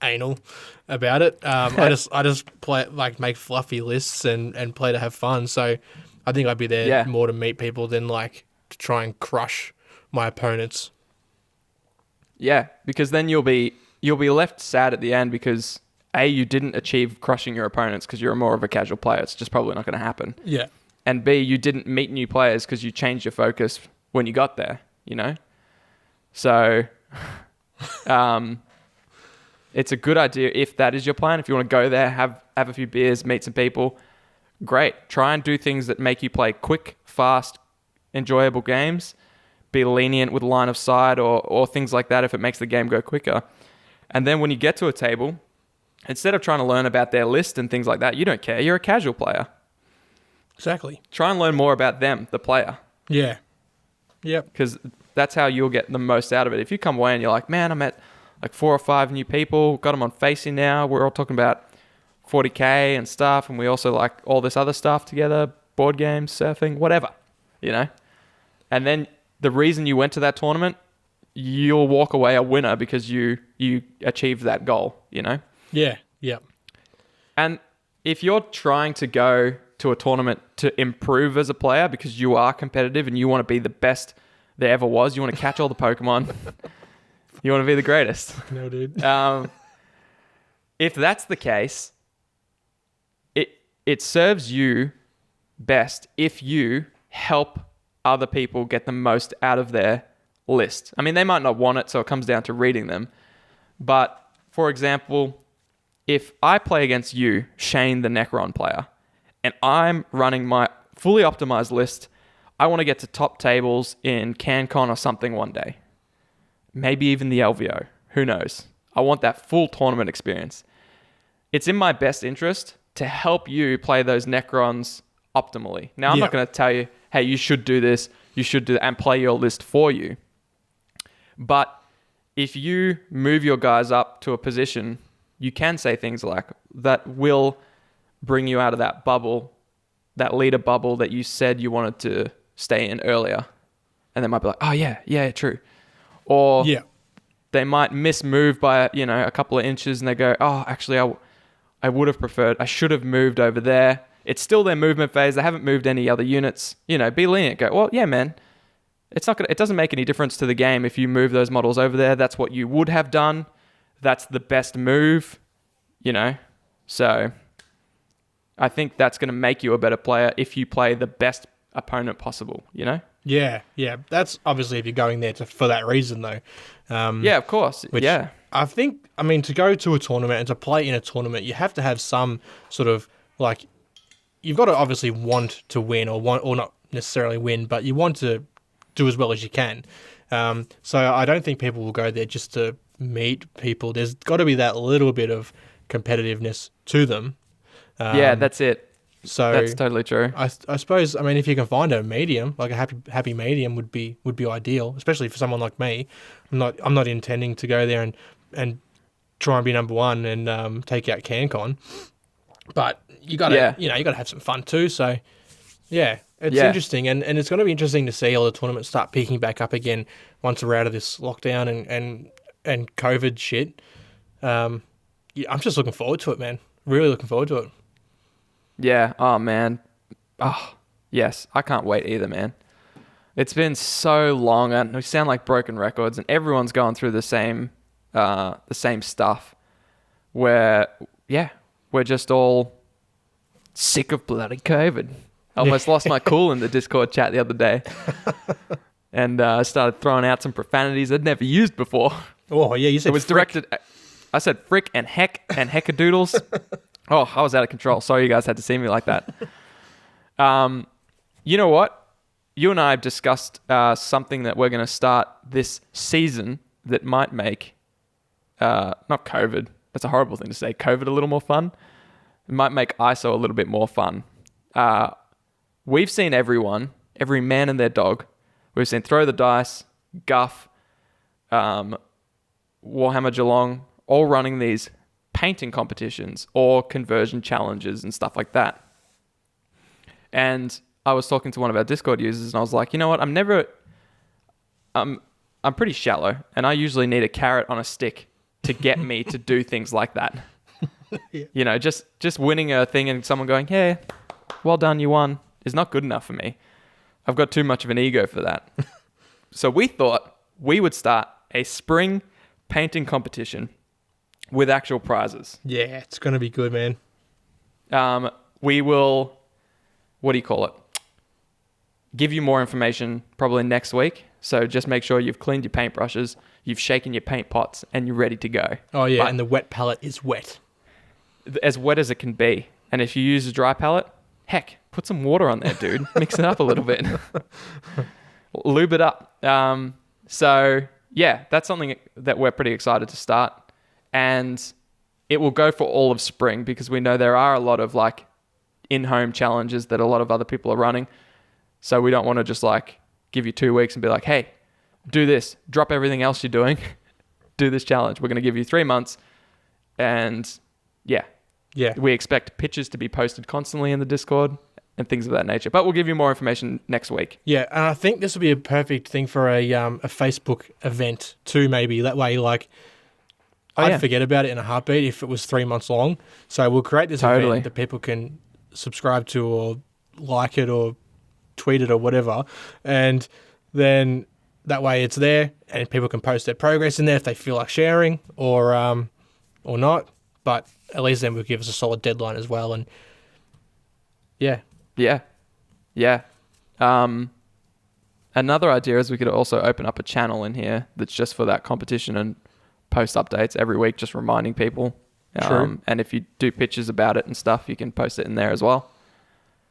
anal about it. I just play, like, make fluffy lists and play to have fun. So I think I'd be there more to meet people than, like, to try and crush my opponents. Yeah, because then you'll be left sad at the end because A, you didn't achieve crushing your opponents because you're more of a casual player. It's just probably not going to happen. Yeah. And B, you didn't meet new players because you changed your focus when you got there, you know? So it's a good idea if that is your plan. If you want to go there, have a few beers, meet some people, great. Try and do things that make you play quick, fast, enjoyable games. Be lenient with line of sight or things like that if it makes the game go quicker. And then when you get to a table, instead of trying to learn about their list and things like that, you don't care. You're a casual player. Exactly. Try and learn more about them, the player. Yeah. Yep. Because that's how you'll get the most out of it. If you come away and you're like, man, I met like 4 or 5 new people, got them on Facey now. We're all talking about 40K and stuff. And we also like all this other stuff together, board games, surfing, whatever, you know? And then the reason you went to that tournament, you'll walk away a winner because you achieved that goal, you know? Yeah. Yep. And if you're trying to go to a tournament to improve as a player because you are competitive and you want to be the best there ever was, you want to catch all the Pokemon, you want to be the greatest. No, dude. If that's the case, it serves you best if you help other people get the most out of their list. I mean, they might not want it, so it comes down to reading them. But, for example, if I play against you, Shane, the Necron player, and I'm running my fully optimized list, I want to get to top tables in CanCon or something one day. Maybe even the LVO. Who knows? I want that full tournament experience. It's in my best interest to help you play those Necrons optimally. Now, I'm not going to tell you, hey, you should do this, you should do that, and play your list for you. But if you move your guys up to a position, you can say things like, that will bring you out of that bubble, that leader bubble that you said you wanted to stay in earlier. And they might be like, oh, yeah, true. Or they might mismove by, a couple of inches and they go, oh, actually, I would have preferred, I should have moved over there. It's still their movement phase. They haven't moved any other units. Be lenient. Go, well, yeah, man. It doesn't make any difference to the game if you move those models over there. That's what you would have done. That's the best move, So I think that's going to make you a better player if you play a opponent possible, you know? Yeah. That's obviously if you're going there for that reason, though. Yeah, of course. Which Yeah. I think, I mean, to go to a tournament and to play in a tournament, you have to have some sort of, like, you've got to obviously want to win or not necessarily win, but you want to do as well as you can. So I don't think people will go there just to meet people. There's got to be that little bit of competitiveness to them. Yeah, that's it. So That's totally true. I suppose, I mean, if you can find a medium, like a happy medium would be ideal, especially for someone like me. I'm not intending to go there and try and be number one and take out CanCon. But you gotta you gotta have some fun too. So yeah, it's interesting, and it's gonna be interesting to see all the tournaments start picking back up again once we're out of this lockdown and COVID shit. I'm just looking forward to it, man. Really looking forward to it. Yeah. Oh, man. Oh, yes. I can't wait either, man. It's been so long, and we sound like broken records, and everyone's going through the same stuff. Where, yeah, we're just all sick of bloody COVID. I almost lost my cool in the Discord chat the other day, and I started throwing out some profanities I'd never used before. Oh yeah, you said it was frick. directed. I said frick and heck and heckadoodles. Oh, I was out of control. Sorry you guys had to see me like that. You know what? You and I have discussed something that we're going to start this season that might make, not COVID, that's a horrible thing to say, COVID a little more fun. It might make ISO a little bit more fun. We've seen every man and their dog. We've seen Throw the Dice, Guff, Warhammer Geelong, all running these painting competitions or conversion challenges and stuff like that. And I was talking to one of our Discord users and I was like, you know what? I'm pretty shallow and I usually need a carrot on a stick to get me to do things like that. Yeah. You know, just winning a thing and someone going, yeah, well done, you won, is not good enough for me. I've got too much of an ego for that. So we thought we would start a spring painting competition with actual prizes. Yeah, it's going to be good, man. We will, what do you call it? Give you more information probably next week. So just make sure you've cleaned your paintbrushes, you've shaken your paint pots, and you're ready to go. Oh, yeah, and the wet palette is wet. As wet as it can be. And if you use a dry palette, heck, put some water on there, dude. Mix it up a little bit. Lube it up. So, yeah, that's something that we're pretty excited to start. And it will go for all of spring because we know there are a lot of like in-home challenges that a lot of other people are running. So we don't want to just like give you 2 weeks and be like, hey, do this, drop everything else you're doing, do this challenge. We're going to give you 3 months. And yeah, we expect pictures to be posted constantly in the Discord and things of that nature. But we'll give you more information next week. Yeah, and I think this will be a perfect thing for a Facebook event too, maybe. That way, like, I'd forget about it in a heartbeat if it was 3 months long. So we'll create this event that people can subscribe to or like it or tweet it or whatever. And then that way it's there and people can post their progress in there if they feel like sharing or not. But at least then we'll give us a solid deadline as well. And yeah. Another idea is we could also open up a channel in here that's just for that competition and post updates every week, just reminding people. True. And if you do pictures about it and stuff, you can post it in there as well.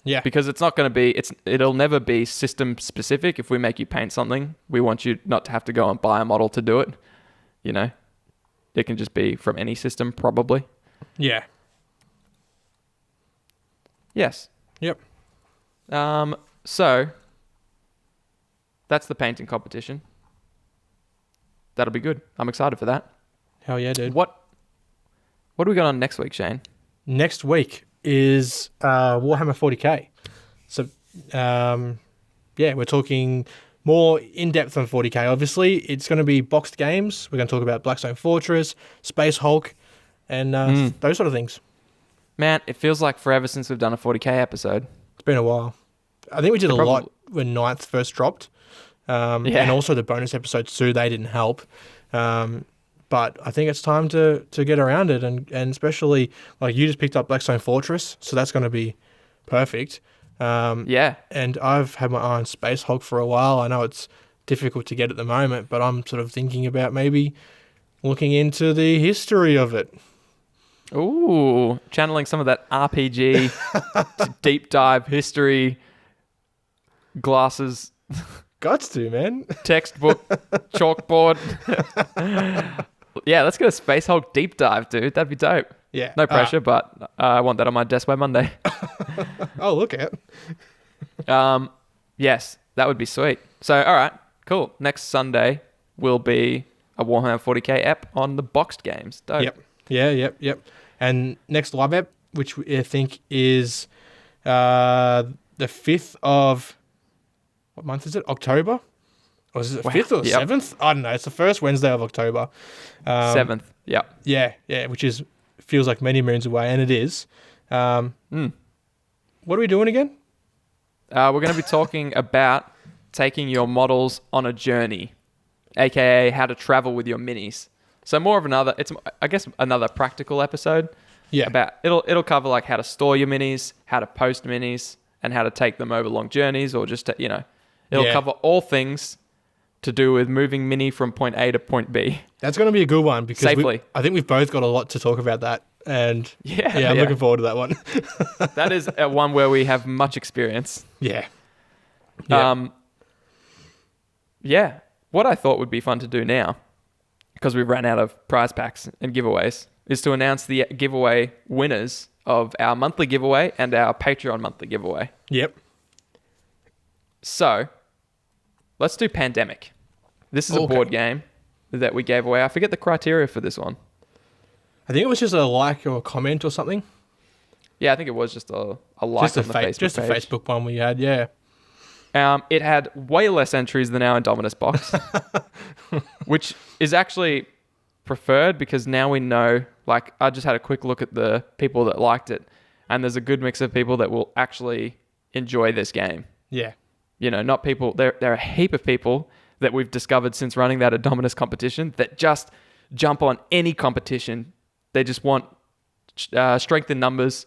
Yeah. Because it's not going to be, it'll never be system specific. If we make you paint something, we want you not to have to go and buy a model to do it. You know, it can just be from any system, probably. Yeah. Yes. Yep. So that's the painting competition. That'll be good. I'm excited for that. Hell yeah, dude. What do we got on next week, Shane? Next week is Warhammer 40k. So, we're talking more in-depth on 40k. Obviously, it's going to be boxed games. We're going to talk about Blackstone Fortress, Space Hulk, and those sort of things. Man, it feels like forever since we've done a 40k episode. It's been a while. I think we did a lot when Ninth first dropped. And also the bonus episodes too, they didn't help. But I think it's time to get around it, and especially like you just picked up Blackstone Fortress, so that's going to be perfect. Yeah. And I've had my eye on Space Hulk for a while. I know it's difficult to get at the moment, but I'm sort of thinking about maybe looking into the history of it. Ooh, channeling some of that RPG deep dive history glasses, Gots to, man. textbook, chalkboard. Yeah, let's get a Space Hulk deep dive, dude. That'd be dope. Yeah. No pressure, but I want that on my desk by Monday. Oh, look at. Yes, that would be sweet. So, all right, cool. Next Sunday will be a Warhammer 40k ep on the boxed games. Dope. Yep. Yeah, yep. And next live ep, which I think is the 5th of... What month is it? October? Or is it the 5th or the 7th? I don't know. It's the first Wednesday of October. 7th, yep. Yeah, which feels like many moons away, and it is. What are we doing again? We're going to be talking about taking your models on a journey, aka how to travel with your minis. So more of another, another practical episode. Yeah. About it'll cover like how to store your minis, how to post minis, and how to take them over long journeys, or just it'll cover all things to do with moving mini from point A to point B. That's going to be a good one because safely. I think we've both got a lot to talk about that, and I'm looking forward to that one. That is one where we have much experience. Yeah. Yeah. What I thought would be fun to do now, because we ran out of prize packs and giveaways, is to announce the giveaway winners of our monthly giveaway and our Patreon monthly giveaway. Yep. So, let's do Pandemic. This is a board game that we gave away. I forget the criteria for this one. I think it was just a like or a comment or something. Yeah, I think it was just a like on the Facebook page. Just a Facebook one we had, yeah. It had way less entries than our Indominus box, which is actually preferred because now we know, like, I just had a quick look at the people that liked it, and there's a good mix of people that will actually enjoy this game. Yeah. You know, not people, there are a heap of people that we've discovered since running that Indominus competition that just jump on any competition. They just want strength in numbers.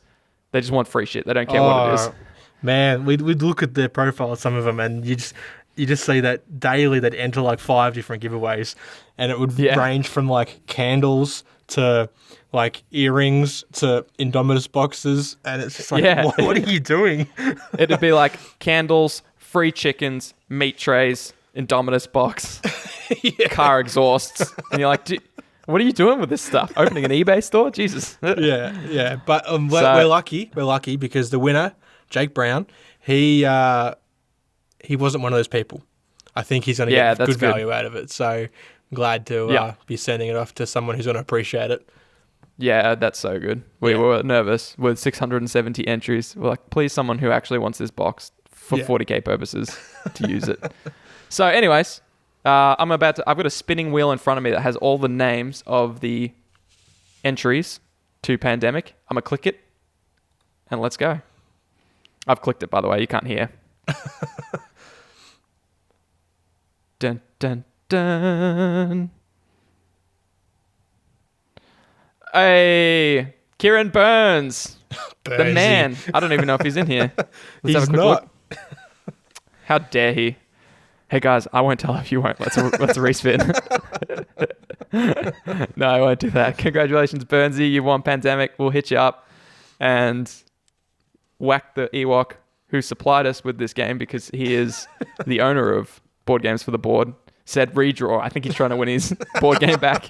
They just want free shit. They don't care what it is. Man, we'd look at their profile, some of them, and you just see that daily they'd enter like 5 different giveaways, and it would range from like candles to like earrings to Indominus boxes, and it's just like, what are you doing? It'd be like candles, free chickens, meat trays, Indominus box, car exhausts, and you're like, what are you doing with this stuff? Opening an eBay store? Jesus. Yeah. But we're lucky. We're lucky because the winner, Jake Brown, he wasn't one of those people. I think he's going to get good value out of it. So I'm glad to be sending it off to someone who's going to appreciate it. Yeah, that's so good. We were nervous with 670 entries. We're like, please, someone who actually wants this box for 40k purposes to use it. So anyways, I've got a spinning wheel in front of me that has all the names of the entries to Pandemic. I'm going to click it and let's go. I've clicked it, by the way. You can't hear. Dun, dun, dun. Hey, Kieran Burns. The man. I don't even know if he's in here. Let's have a quick look. How dare he? Hey guys, I won't tell if you won't. Let's respin. No, I won't do that. Congratulations, Burnsy. You won Pandemic. We'll hit you up and whack the Ewok who supplied us with this game because he is the owner of Board Games for the Board. Said redraw. I think he's trying to win his board game back.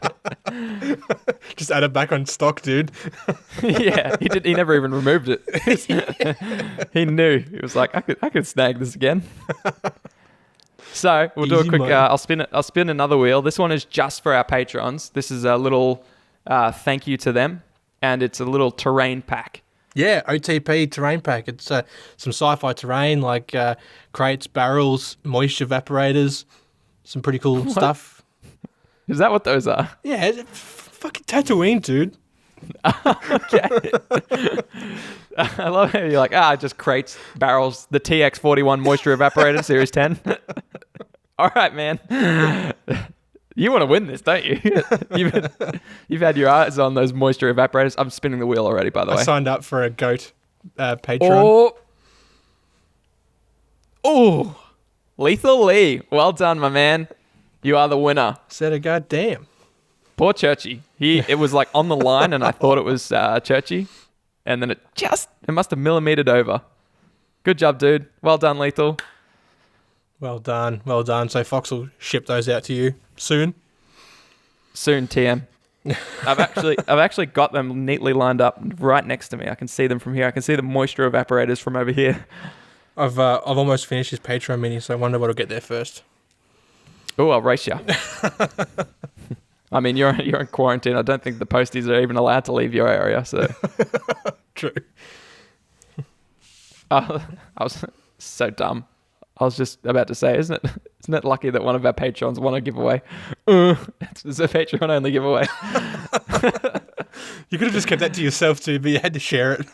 Just add it back on stock, dude. Yeah, he did. He never even removed it. He knew. He was like, I could snag this again. So we'll do a quick. I'll spin another wheel. This one is just for our patrons. This is a little thank you to them, and it's a little terrain pack. Yeah, OTP terrain pack. It's some sci-fi terrain like crates, barrels, moisture evaporators, some pretty cool stuff. Is that what those are? Yeah, it's fucking Tatooine, dude. Okay. I love how you're like, just crates, barrels, the TX41 moisture evaporator, Series 10. All right, man. You want to win this, don't you? You've had your eyes on those moisture evaporators. I'm spinning the wheel already, by the way. I signed up for a GOAT Patreon. Oh, Oh, Lethal Lee. Well done, my man. You are the winner. Said a goddamn. Poor Churchy. It was like on the line, and I thought it was Churchy, and then it must have millimetered over. Good job, dude. Well done, Lethal. Well done. Well done. So Fox will ship those out to you soon. Soon, TM. I've actually got them neatly lined up right next to me. I can see them from here. I can see the moisture evaporators from over here. I've almost finished his Patreon mini, so I wonder what'll get there first. Oh, I'll race you. I mean, you're in quarantine. I don't think the posties are even allowed to leave your area. So True. I was so dumb. I was just about to say, isn't it lucky that one of our patrons won a giveaway? It's a Patreon only giveaway. You could have just kept that to yourself too, but you had to share it.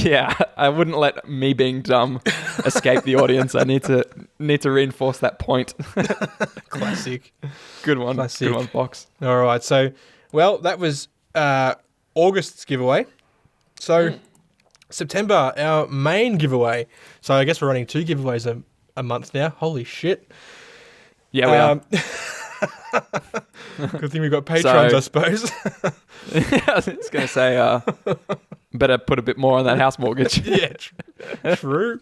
Yeah, I wouldn't let me being dumb escape the audience. I need to reinforce that point. Classic. Good one. Classic. Good one, Fox. All right. So, well, that was August's giveaway. So, September, our main giveaway. So, I guess we're running 2 giveaways a month now. Holy shit. Yeah, we are. Good thing we've got patrons, I suppose. Yeah, I was going to say, better put a bit more on that house mortgage. Yeah, true.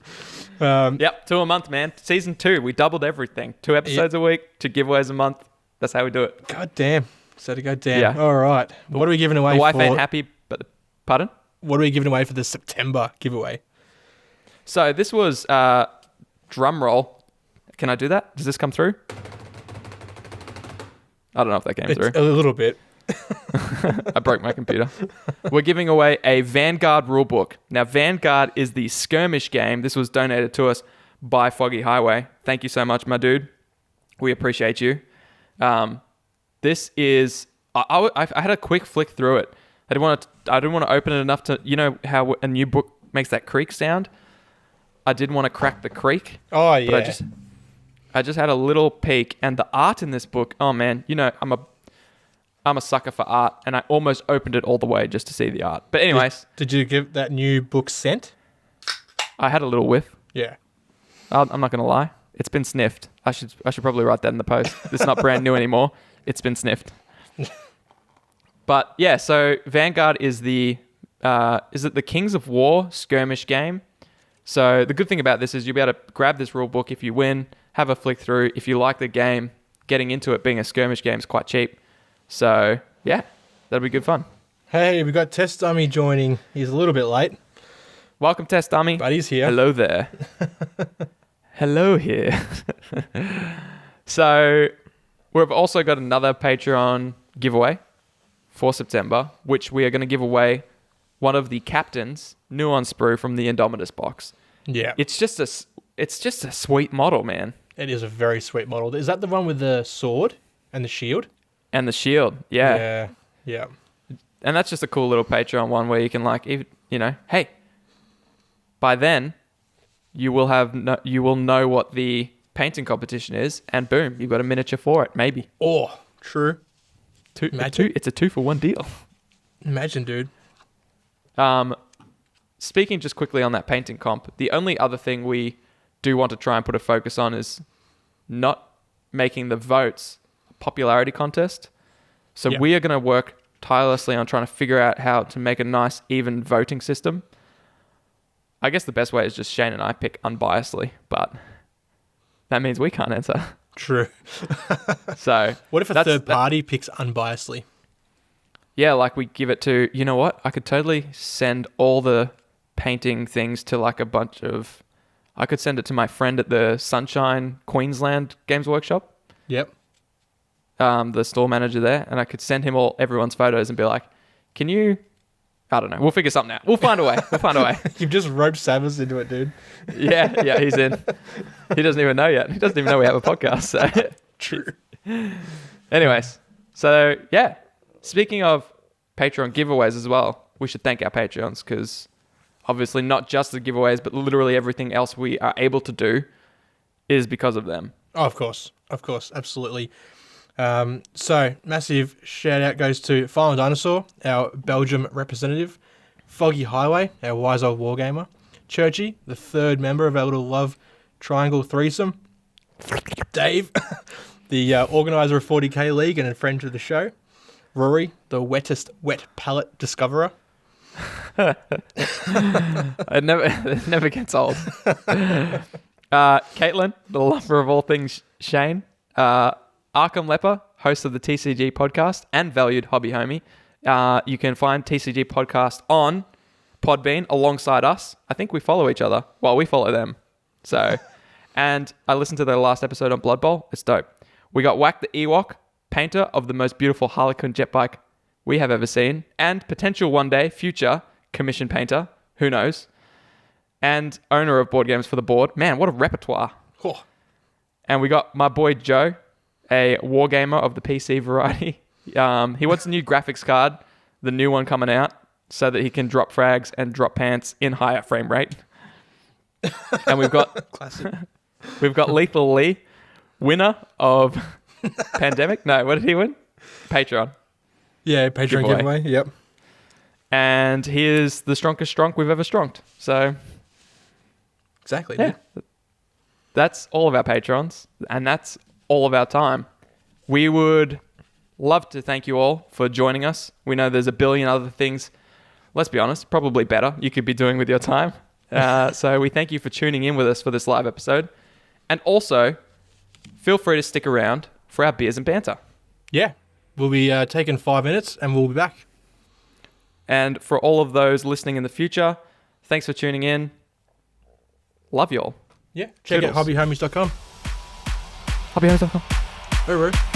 Yep, 2 a month, man. Season 2, we doubled everything. 2 episodes a week, 2 giveaways a month. That's how we do it. God damn. So to go down. Yeah. All right. What are we giving away The wife for? ain't happy, but... Pardon? What are we giving away for the September giveaway? So this was drum roll. Can I do that? Does this come through? I don't know if that came through. A little bit. I broke my computer. We're giving away a Vanguard rulebook. Now, Vanguard is the skirmish game. This was donated to us by Foggy Highway. Thank you so much, my dude. We appreciate you. This is... I had a quick flick through it. I didn't want to open it enough to... You know how a new book makes that creak sound? I didn't want to crack the creak. Oh, yeah. But I just had a little peek, and the art in this book, oh man, you know, I'm a sucker for art, and I almost opened it all the way just to see the art. But anyways. Did you give that new book scent? I had a little whiff. Yeah. I'm not going to lie. It's been sniffed. I should probably write that in the post. It's not brand new anymore. It's been sniffed. But yeah, so Vanguard is the Kings of War skirmish game. So the good thing about this is you'll be able to grab this rule book if you win, have a flick through. If you like the game, getting into it being a skirmish game is quite cheap. So yeah, that'll be good fun. Hey, we got Test Dummy joining. He's a little bit late. Welcome, Test Dummy. But he's here. Hello there. Hello here. So we've also got another Patreon giveaway for September, which we are going to give away one of the captains, Nuance Brew from the Indomitus box. Yeah. It's just a sweet model, man. It is a very sweet model. Is that the one with the sword and the shield? And the shield, yeah. Yeah. Yeah. And that's just a cool little Patreon one where you can hey, by then you will know what the painting competition is, and boom, you've got a miniature for it, maybe. Oh, true. It's a 2-for-1 deal. Imagine, dude. Speaking just quickly on that painting comp, the only other thing we do want to try and put a focus on is not making the votes a popularity contest. So we are going to work tirelessly on trying to figure out how to make a nice, even voting system. I guess the best way is just Shane and I pick unbiasedly, but that means we can't answer. True. So what if a third party picks unbiasedly? Yeah, like we give it to, you know what? I could totally send all the painting things to like a bunch of... I could send it to my friend at the Sunshine Queensland Games Workshop. Yep. The store manager there. And I could send him everyone's photos and be like, can you... I don't know. We'll figure something out. We'll find a way. You've just roped Savas into it, dude. Yeah, he's in. He doesn't even know yet. He doesn't even know we have a podcast. So. True. Anyways, so yeah. Speaking of Patreon giveaways as well, we should thank our Patreons because obviously not just the giveaways, but literally everything else we are able to do is because of them. Oh, of course, absolutely. So massive shout out goes to Final Dinosaur, our Belgium representative, Foggy Highway, our wise old wargamer, Churchy, the third member of our little love Triangle Threesome. Dave, the organizer of 40K League and a friend of the show. Rory, the wettest wet palette discoverer. It never gets old. Caitlin, the lover of all things Shane. Arkham Leper, host of the TCG podcast and valued hobby homie. You can find TCG podcast on Podbean alongside us. I think we follow each other. Well, we follow them. So, and I listened to their last episode on Blood Bowl. It's dope. We got Whack the Ewok, painter of the most beautiful Harlequin jet bike we have ever seen, and potential one day future commission painter, who knows, and owner of Board Games for the Board. Man, what a repertoire. Oh. And we got my boy Joe, a wargamer of the PC variety. He wants a new graphics card, the new one coming out, so that he can drop frags and drop pants in higher frame rate. And we've got Classic. we've got Lethal Lee, winner of Pandemic. No, what did he win? Patreon. Yeah, Patreon giveaway. Yep. And he is the strongest strong we've ever stronged. So Exactly. yeah, that's all of our patrons, and that's all of our time. We would love to thank you all for joining us. We know there's a billion other things, let's be honest, probably better you could be doing with your time. So we thank you for tuning in with us for this live episode. And also, feel free to stick around for our beers and banter. Yeah. We'll be taking 5 minutes and we'll be back. And for all of those listening in the future, thanks for tuning in. Love you all. Yeah. Check out hobbyhomies.com. Hobbyhomies.com. Over.